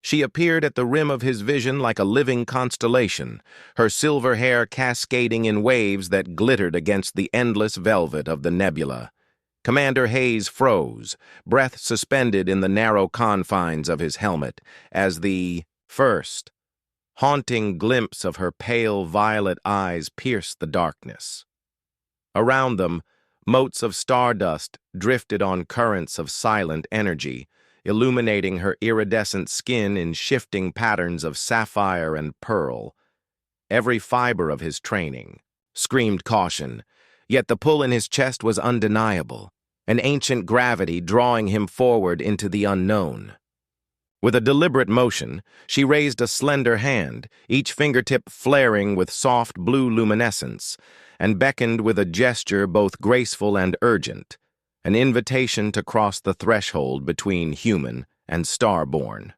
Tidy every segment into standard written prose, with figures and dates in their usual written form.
She appeared at the rim of his vision like a living constellation, her silver hair cascading in waves that glittered against the endless velvet of the nebula. Commander Hayes froze, breath suspended in the narrow confines of his helmet, as the first, haunting glimpse of her pale violet eyes pierced the darkness. Around them, motes of stardust drifted on currents of silent energy, illuminating her iridescent skin in shifting patterns of sapphire and pearl. Every fiber of his training screamed caution, yet the pull in his chest was undeniable, an ancient gravity drawing him forward into the unknown. With a deliberate motion, she raised a slender hand, each fingertip flaring with soft blue luminescence, and beckoned with a gesture both graceful and urgent, an invitation to cross the threshold between human and star-born.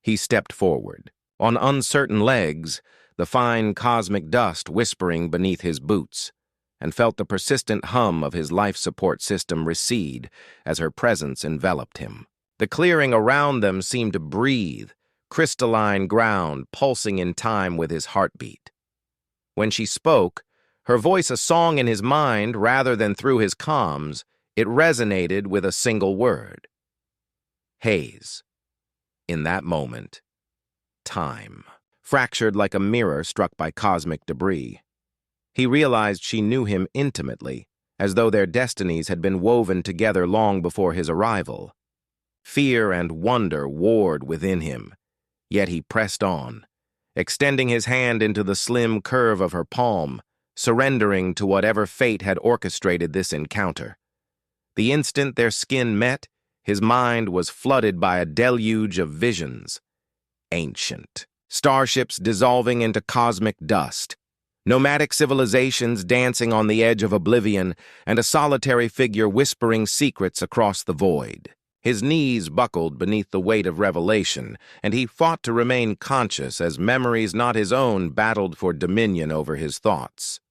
He stepped forward, on uncertain legs, the fine cosmic dust whispering beneath his boots, and felt the persistent hum of his life support system recede as her presence enveloped him. The clearing around them seemed to breathe, crystalline ground pulsing in time with his heartbeat. When she spoke, her voice a song in his mind rather than through his comms, it resonated with a single word. Hayes. In that moment, time, fractured like a mirror struck by cosmic debris. He realized she knew him intimately, as though their destinies had been woven together long before his arrival. Fear and wonder warred within him, yet he pressed on, extending his hand into the slim curve of her palm, surrendering to whatever fate had orchestrated this encounter. The instant their skin met, his mind was flooded by a deluge of visions. Ancient starships dissolving into cosmic dust, nomadic civilizations dancing on the edge of oblivion, and a solitary figure whispering secrets across the void. His knees buckled beneath the weight of revelation, and he fought to remain conscious as memories not his own battled for dominion over his thoughts.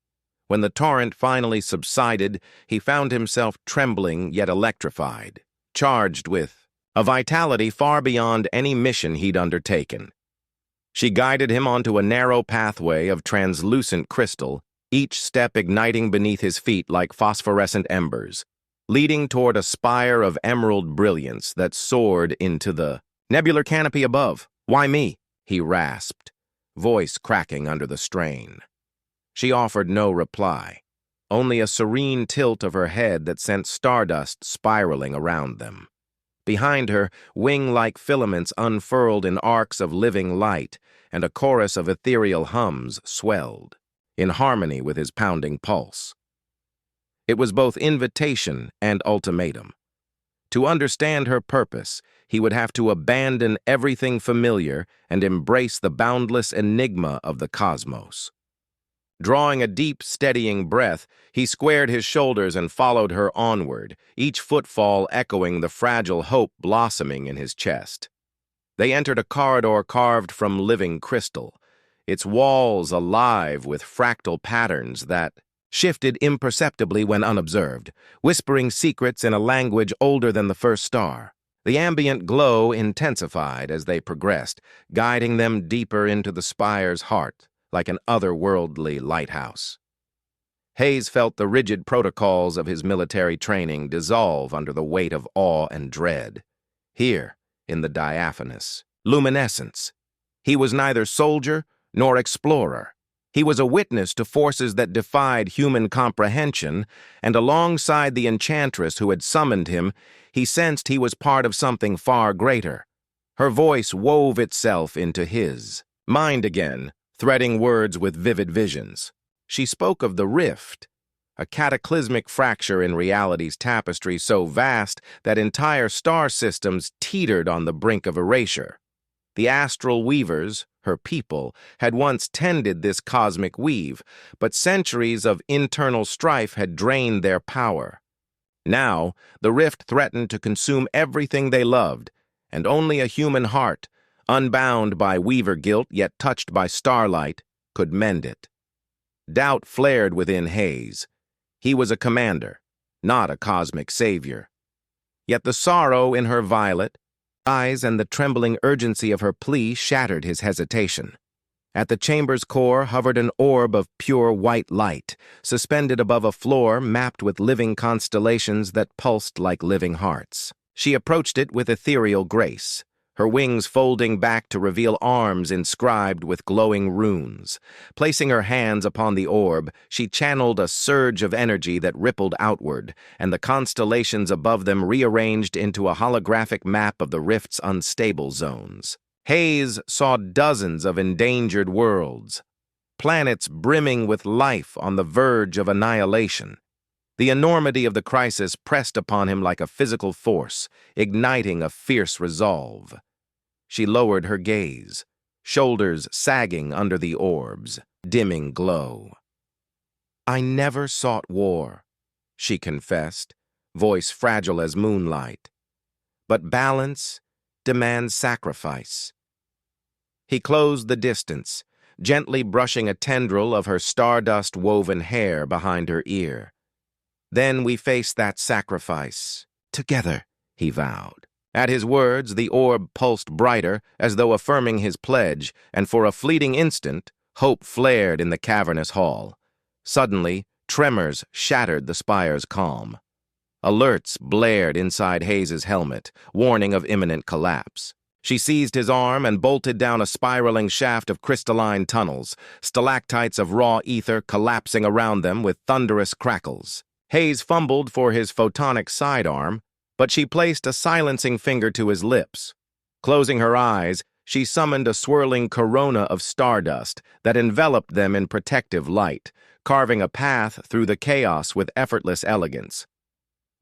When the torrent finally subsided, he found himself trembling yet electrified, charged with a vitality far beyond any mission he'd undertaken. She guided him onto a narrow pathway of translucent crystal, each step igniting beneath his feet like phosphorescent embers, leading toward a spire of emerald brilliance that soared into the nebular canopy above. "Why me?" he rasped, voice cracking under the strain. She offered no reply, only a serene tilt of her head that sent stardust spiraling around them. Behind her, wing-like filaments unfurled in arcs of living light, and a chorus of ethereal hums swelled, in harmony with his pounding pulse. It was both invitation and ultimatum. To understand her purpose, he would have to abandon everything familiar and embrace the boundless enigma of the cosmos. Drawing a deep, steadying breath, he squared his shoulders and followed her onward, each footfall echoing the fragile hope blossoming in his chest. They entered a corridor carved from living crystal, its walls alive with fractal patterns that shifted imperceptibly when unobserved, whispering secrets in a language older than the first star. The ambient glow intensified as they progressed, guiding them deeper into the spire's heart, like an otherworldly lighthouse. Hayes felt the rigid protocols of his military training dissolve under the weight of awe and dread. Here, in the diaphanous luminescence, he was neither soldier nor explorer. He was a witness to forces that defied human comprehension, and alongside the enchantress who had summoned him, he sensed he was part of something far greater. Her voice wove itself into his mind again, threading words with vivid visions. She spoke of the rift, a cataclysmic fracture in reality's tapestry so vast that entire star systems teetered on the brink of erasure. The astral weavers, her people, had once tended this cosmic weave, but centuries of internal strife had drained their power. Now, the rift threatened to consume everything they loved, and only a human heart, unbound by weaver guilt yet touched by starlight, could mend it. Doubt flared within Hayes. He was a commander, not a cosmic savior. Yet the sorrow in her violet, Eyes and the trembling urgency of her plea shattered his hesitation. At the chamber's core hovered an orb of pure white light, suspended above a floor mapped with living constellations that pulsed like living hearts. She approached it with ethereal grace, her wings folding back to reveal arms inscribed with glowing runes. Placing her hands upon the orb, she channeled a surge of energy that rippled outward, and the constellations above them rearranged into a holographic map of the rift's unstable zones. Hayes saw dozens of endangered worlds, planets brimming with life on the verge of annihilation. The enormity of the crisis pressed upon him like a physical force, igniting a fierce resolve. She lowered her gaze, shoulders sagging under the orb's dimming glow. "I never sought war," she confessed, voice fragile as moonlight. "But balance demands sacrifice." He closed the distance, gently brushing a tendril of her stardust-woven hair behind her ear. "Then we face that sacrifice together," he vowed. At his words, the orb pulsed brighter, as though affirming his pledge, and for a fleeting instant, hope flared in the cavernous hall. Suddenly, tremors shattered the spire's calm. Alerts blared inside Hayes's helmet, warning of imminent collapse. She seized his arm and bolted down a spiraling shaft of crystalline tunnels, stalactites of raw ether collapsing around them with thunderous crackles. Hayes fumbled for his photonic sidearm, but she placed a silencing finger to his lips. Closing her eyes, she summoned a swirling corona of stardust that enveloped them in protective light, carving a path through the chaos with effortless elegance.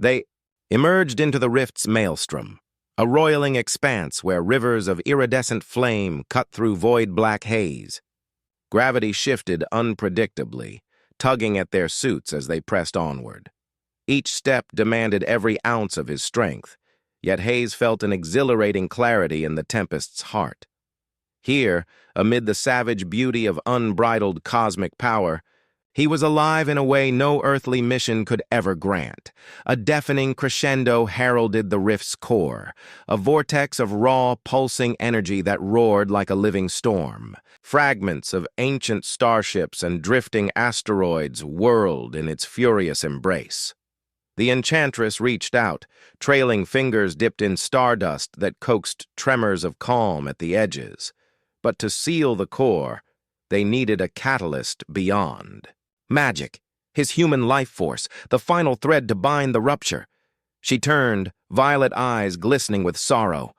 They emerged into the rift's maelstrom, a roiling expanse where rivers of iridescent flame cut through void-black haze. Gravity shifted unpredictably, tugging at their suits as they pressed onward. Each step demanded every ounce of his strength, yet Hayes felt an exhilarating clarity in the tempest's heart. Here, amid the savage beauty of unbridled cosmic power, he was alive in a way no earthly mission could ever grant. A deafening crescendo heralded the rift's core, a vortex of raw, pulsing energy that roared like a living storm. Fragments of ancient starships and drifting asteroids whirled in its furious embrace. The enchantress reached out, trailing fingers dipped in stardust that coaxed tremors of calm at the edges. But to seal the core, they needed a catalyst beyond. Magic, his human life force, the final thread to bind the rupture. She turned, violet eyes glistening with sorrow.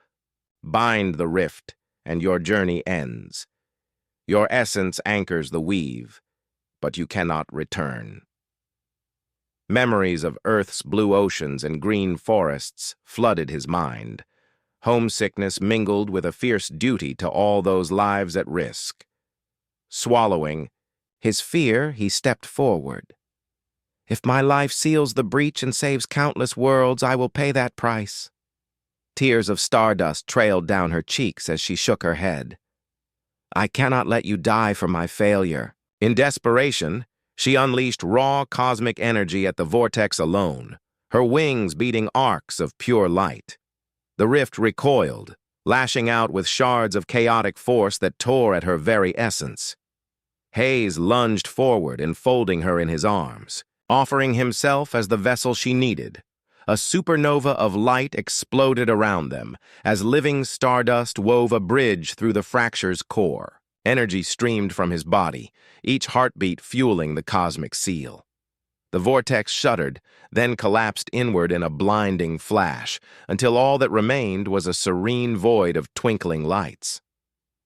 "Bind the rift, and your journey ends. Your essence anchors the weave, but you cannot return." Memories of Earth's blue oceans and green forests flooded his mind. Homesickness mingled with a fierce duty to all those lives at risk. Swallowing his fear, he stepped forward. "If my life seals the breach and saves countless worlds, I will pay that price." Tears of stardust trailed down her cheeks as she shook her head. "I cannot let you die for my failure." In desperation, she unleashed raw cosmic energy at the vortex alone, her wings beating arcs of pure light. The rift recoiled, lashing out with shards of chaotic force that tore at her very essence. Hayes lunged forward, enfolding her in his arms, offering himself as the vessel she needed. A supernova of light exploded around them, as living stardust wove a bridge through the fracture's core. Energy streamed from his body, each heartbeat fueling the cosmic seal. The vortex shuddered, then collapsed inward in a blinding flash, until all that remained was a serene void of twinkling lights.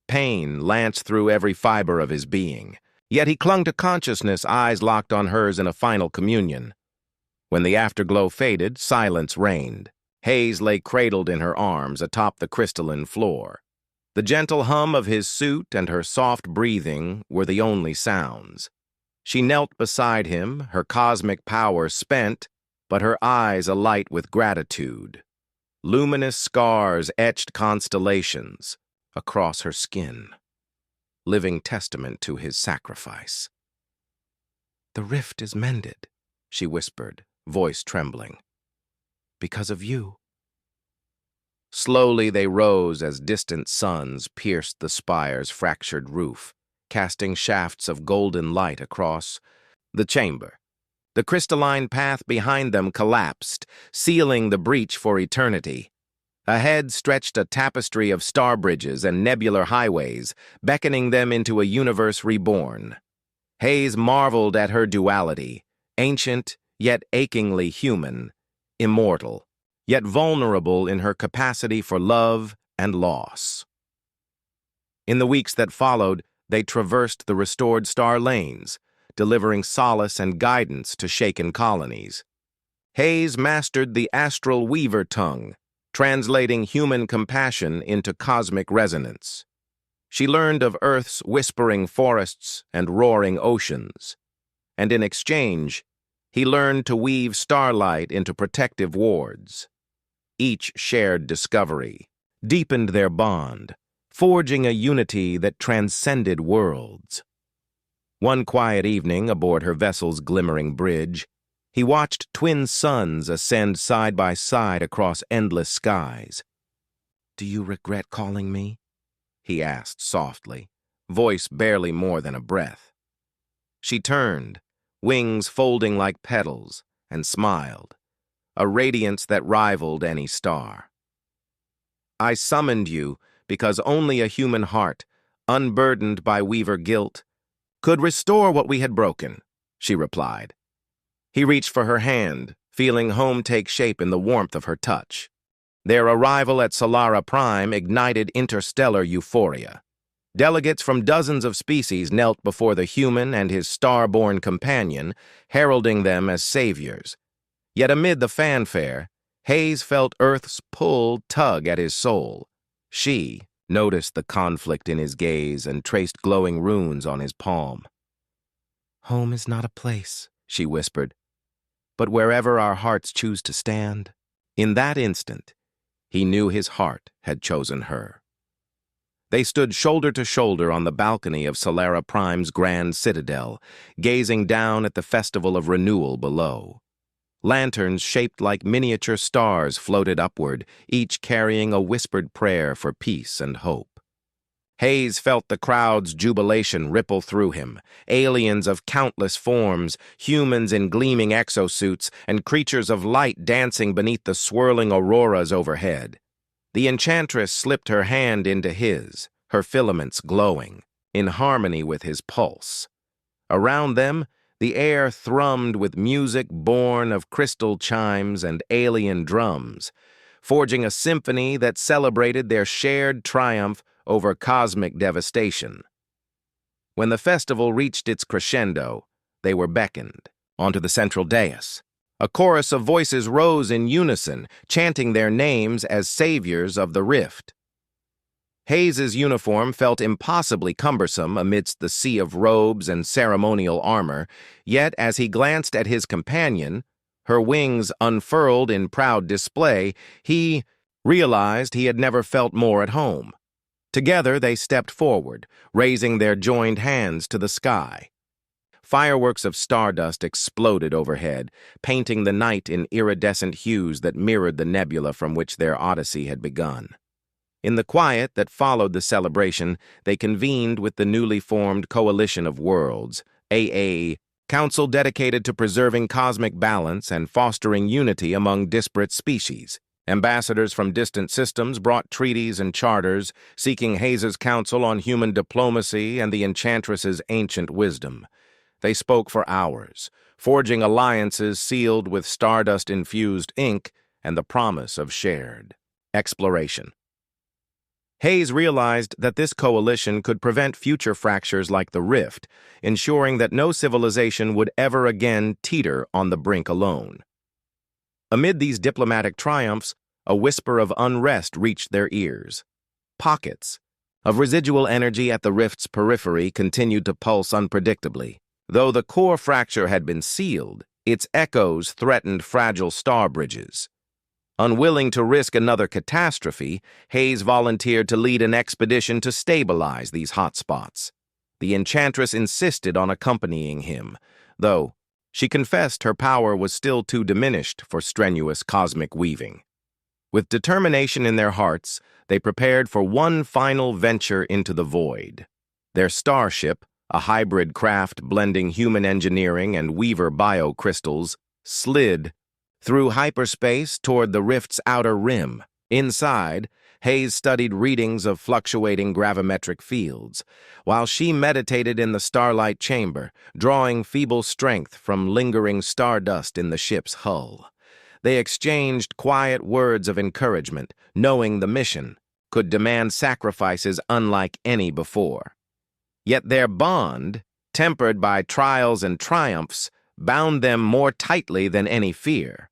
Pain lanced through every fiber of his being, yet he clung to consciousness, eyes locked on hers in a final communion. When the afterglow faded, silence reigned. Hayes lay cradled in her arms atop the crystalline floor. The gentle hum of his suit and her soft breathing were the only sounds. She knelt beside him, her cosmic power spent, but her eyes alight with gratitude. Luminous scars etched constellations across her skin, living testament to his sacrifice. "The rift is mended," she whispered, voice trembling. "Because of you." Slowly they rose as distant suns pierced the spire's fractured roof, casting shafts of golden light across the chamber. The crystalline path behind them collapsed, sealing the breach for eternity. Ahead stretched a tapestry of star bridges and nebular highways, beckoning them into a universe reborn. Hayes marveled at her duality, ancient yet achingly human, immortal, yet vulnerable in her capacity for love and loss. In the weeks that followed, they traversed the restored star lanes, delivering solace and guidance to shaken colonies. Hayes mastered the astral weaver tongue, translating human compassion into cosmic resonance. She learned of Earth's whispering forests and roaring oceans, and in exchange, he learned to weave starlight into protective wards. Each shared discovery deepened their bond, forging a unity that transcended worlds. One quiet evening aboard her vessel's glimmering bridge, he watched twin suns ascend side by side across endless skies. "Do you regret calling me?" he asked softly, voice barely more than a breath. She turned, wings folding like petals, and smiled, a radiance that rivaled any star. "I summoned you because only a human heart, unburdened by weaver guilt, could restore what we had broken," she replied. He reached for her hand, feeling home take shape in the warmth of her touch. Their arrival at Solara Prime ignited interstellar euphoria. Delegates from dozens of species knelt before the human and his star-born companion, heralding them as saviors. Yet amid the fanfare, Hayes felt Earth's pull tug at his soul. She noticed the conflict in his gaze and traced glowing runes on his palm. "Home is not a place," she whispered, "but wherever our hearts choose to stand." In that instant, he knew his heart had chosen her. They stood shoulder to shoulder on the balcony of Solara Prime's grand citadel, gazing down at the festival of renewal below. Lanterns shaped like miniature stars floated upward, each carrying a whispered prayer for peace and hope. Hayes felt the crowd's jubilation ripple through him, aliens of countless forms, humans in gleaming exosuits, and creatures of light dancing beneath the swirling auroras overhead. The enchantress slipped her hand into his, her filaments glowing, in harmony with his pulse. Around them, the air thrummed with music born of crystal chimes and alien drums, forging a symphony that celebrated their shared triumph over cosmic devastation. When the festival reached its crescendo, they were beckoned onto the central dais. A chorus of voices rose in unison, chanting their names as saviors of the rift. Hayes's uniform felt impossibly cumbersome amidst the sea of robes and ceremonial armor, yet as he glanced at his companion, her wings unfurled in proud display, he realized he had never felt more at home. Together they stepped forward, raising their joined hands to the sky. Fireworks of stardust exploded overhead, painting the night in iridescent hues that mirrored the nebula from which their odyssey had begun. In the quiet that followed the celebration, they convened with the newly formed Coalition of Worlds, AA, council dedicated to preserving cosmic balance and fostering unity among disparate species. Ambassadors from distant systems brought treaties and charters, seeking Hayes's counsel on human diplomacy and the Enchantress's ancient wisdom. They spoke for hours, forging alliances sealed with stardust-infused ink and the promise of shared exploration. Hayes realized that this coalition could prevent future fractures like the Rift, ensuring that no civilization would ever again teeter on the brink alone. Amid these diplomatic triumphs, a whisper of unrest reached their ears. Pockets of residual energy at the Rift's periphery continued to pulse unpredictably. Though the core fracture had been sealed, its echoes threatened fragile star bridges. Unwilling to risk another catastrophe, Hayes volunteered to lead an expedition to stabilize these hotspots. The Enchantress insisted on accompanying him, though she confessed her power was still too diminished for strenuous cosmic weaving. With determination in their hearts, they prepared for one final venture into the void. Their starship, a hybrid craft blending human engineering and Weaver biocrystals, slid through hyperspace toward the rift's outer rim. Inside, Hayes studied readings of fluctuating gravimetric fields, while she meditated in the starlight chamber, drawing feeble strength from lingering stardust in the ship's hull. They exchanged quiet words of encouragement, knowing the mission could demand sacrifices unlike any before. Yet their bond, tempered by trials and triumphs, bound them more tightly than any fear.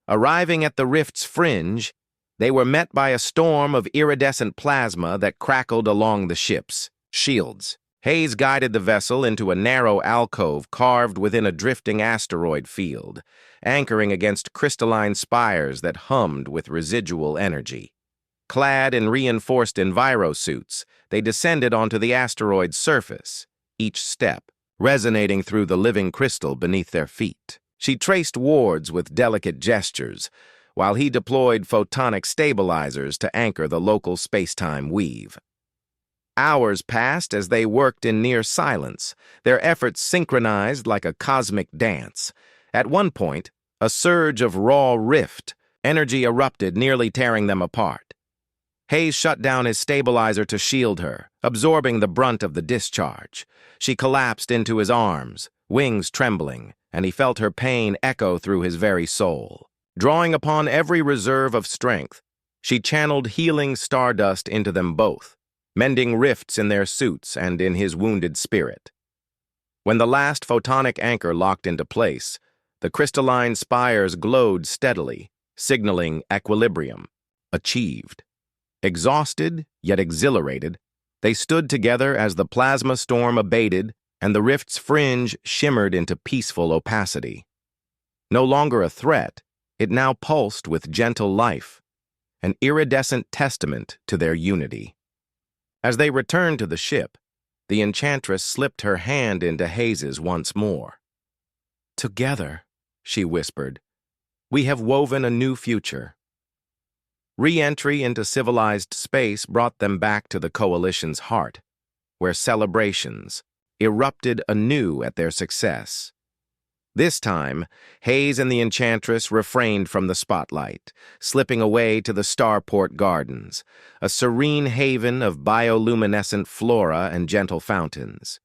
Arriving at the rift's fringe, they were met by a storm of iridescent plasma that crackled along the ship's shields. Hayes guided the vessel into a narrow alcove carved within a drifting asteroid field, anchoring against crystalline spires that hummed with residual energy. Clad in reinforced envirosuits, they descended onto the asteroid's surface, each step resonating through the living crystal beneath their feet. She traced wards with delicate gestures, while he deployed photonic stabilizers to anchor the local space-time weave. Hours passed as they worked in near silence, their efforts synchronized like a cosmic dance. At one point, a surge of raw rift energy erupted, nearly tearing them apart. Hayes shut down his stabilizer to shield her, absorbing the brunt of the discharge. She collapsed into his arms, wings trembling, and he felt her pain echo through his very soul. Drawing upon every reserve of strength, she channeled healing stardust into them both, mending rifts in their suits and in his wounded spirit. When the last photonic anchor locked into place, the crystalline spires glowed steadily, signaling equilibrium, achieved. Exhausted, yet exhilarated, they stood together as the plasma storm abated and the rift's fringe shimmered into peaceful opacity. No longer a threat, it now pulsed with gentle life, an iridescent testament to their unity. As they returned to the ship, the enchantress slipped her hand into Hayes's once more. "Together," she whispered, "we have woven a new future." Re-entry into civilized space brought them back to the Coalition's heart, where celebrations erupted anew at their success. This time, Hayes and the Enchantress refrained from the spotlight, slipping away to the Starport Gardens, a serene haven of bioluminescent flora and gentle fountains.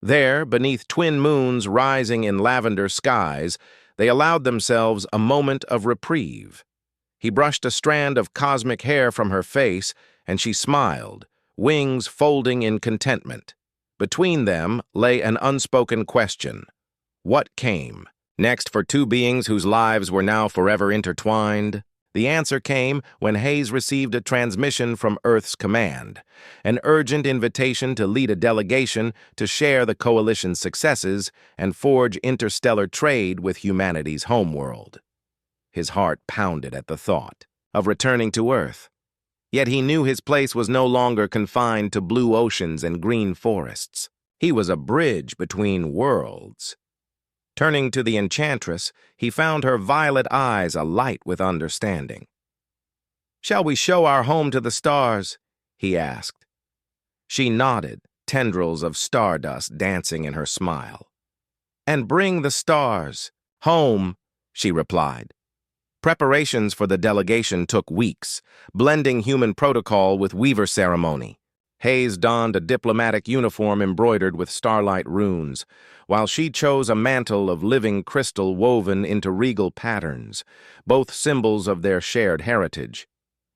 There, beneath twin moons rising in lavender skies, they allowed themselves a moment of reprieve. He brushed a strand of cosmic hair from her face, and she smiled, wings folding in contentment. Between them lay an unspoken question. What came next for two beings whose lives were now forever intertwined? The answer came when Hayes received a transmission from Earth's command, an urgent invitation to lead a delegation to share the Coalition's successes and forge interstellar trade with humanity's homeworld. His heart pounded at the thought of returning to Earth. Yet he knew his place was no longer confined to blue oceans and green forests. He was a bridge between worlds. Turning to the Enchantress, he found her violet eyes alight with understanding. "Shall we show our home to the stars?" he asked. She nodded, tendrils of stardust dancing in her smile. "And bring the stars home," she replied. Preparations for the delegation took weeks, blending human protocol with Weaver ceremony. Hayes donned a diplomatic uniform embroidered with starlight runes, while she chose a mantle of living crystal woven into regal patterns, both symbols of their shared heritage.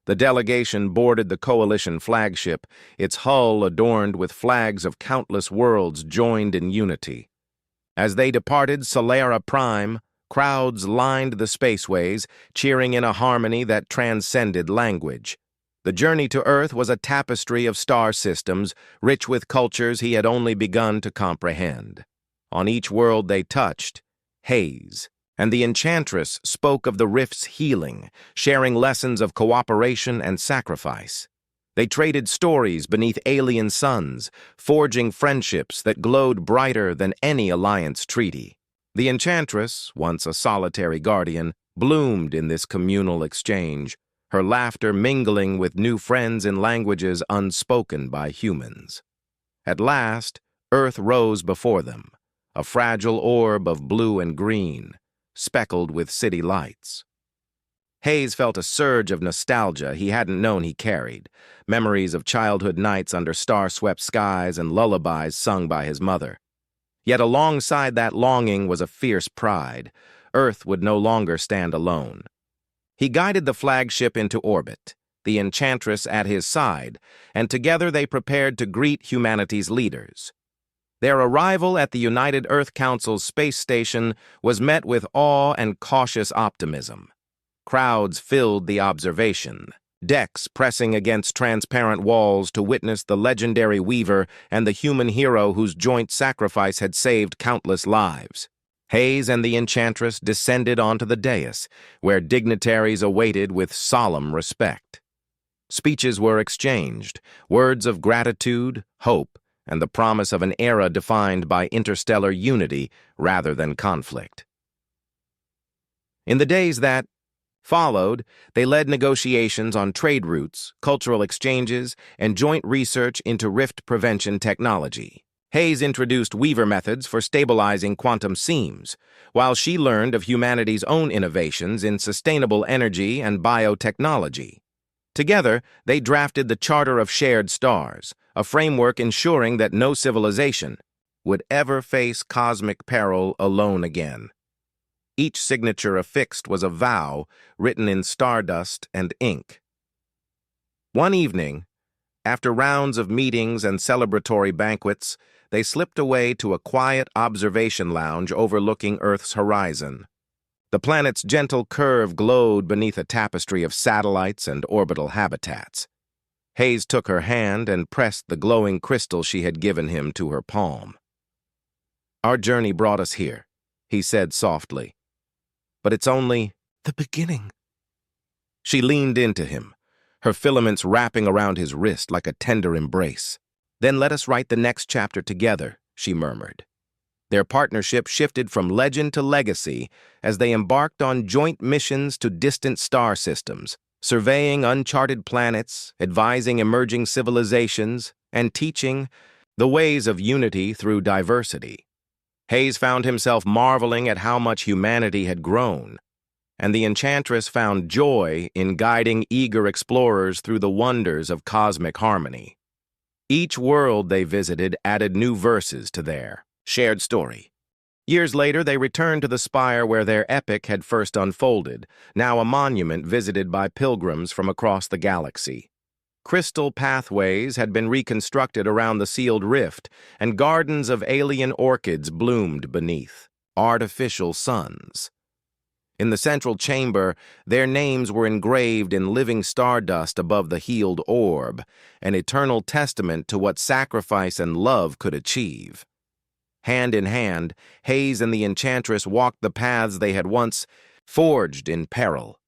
The delegation boarded the Coalition flagship, its hull adorned with flags of countless worlds joined in unity. As they departed Solera Prime, crowds lined the spaceways, cheering in a harmony that transcended language. The journey to Earth was a tapestry of star systems, rich with cultures he had only begun to comprehend. On each world they touched, Hayes and the Enchantress spoke of the rift's healing, sharing lessons of cooperation and sacrifice. They traded stories beneath alien suns, forging friendships that glowed brighter than any alliance treaty. The Enchantress, once a solitary guardian, bloomed in this communal exchange, her laughter mingling with new friends in languages unspoken by humans. At last, Earth rose before them, a fragile orb of blue and green, speckled with city lights. Hayes felt a surge of nostalgia he hadn't known he carried, memories of childhood nights under star-swept skies and lullabies sung by his mother. Yet alongside that longing was a fierce pride. Earth would no longer stand alone. He guided the flagship into orbit, the Enchantress at his side, and together they prepared to greet humanity's leaders. Their arrival at the United Earth Council's space station was met with awe and cautious optimism. Crowds filled the observation, decks pressing against transparent walls to witness the legendary Weaver and the human hero whose joint sacrifice had saved countless lives. Hayes and the Enchantress descended onto the dais, where dignitaries awaited with solemn respect. Speeches were exchanged, words of gratitude, hope, and the promise of an era defined by interstellar unity rather than conflict. In the days that followed, they led negotiations on trade routes, cultural exchanges, and joint research into rift prevention technology. Hayes introduced Weaver methods for stabilizing quantum seams, while she learned of humanity's own innovations in sustainable energy and biotechnology. Together, they drafted the Charter of Shared Stars, a framework ensuring that no civilization would ever face cosmic peril alone again. Each signature affixed was a vow written in stardust and ink. One evening, after rounds of meetings and celebratory banquets, they slipped away to a quiet observation lounge overlooking Earth's horizon. The planet's gentle curve glowed beneath a tapestry of satellites and orbital habitats. Hayes took her hand and pressed the glowing crystal she had given him to her palm. "Our journey brought us here," he said softly. "But it's only the beginning." She leaned into him, her filaments wrapping around his wrist like a tender embrace. "Then let us write the next chapter together," she murmured. Their partnership shifted from legend to legacy as they embarked on joint missions to distant star systems, surveying uncharted planets, advising emerging civilizations, and teaching the ways of unity through diversity. Hayes found himself marveling at how much humanity had grown, and the Enchantress found joy in guiding eager explorers through the wonders of cosmic harmony. Each world they visited added new verses to their shared story. Years later, they returned to the spire where their epic had first unfolded, now a monument visited by pilgrims from across the galaxy. Crystal pathways had been reconstructed around the sealed rift, and gardens of alien orchids bloomed beneath artificial suns. In the central chamber, their names were engraved in living stardust above the healed orb, an eternal testament to what sacrifice and love could achieve. Hand in hand, Hayes and the Enchantress walked the paths they had once forged in peril.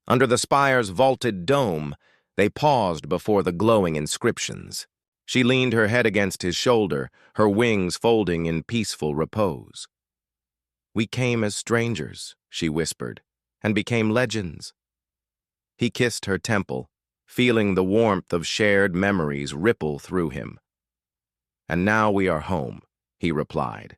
Under the spire's vaulted dome, they paused before the glowing inscriptions. She leaned her head against his shoulder, her wings folding in peaceful repose. "We came as strangers," she whispered, "and became legends." He kissed her temple, feeling the warmth of shared memories ripple through him. "And now we are home," he replied,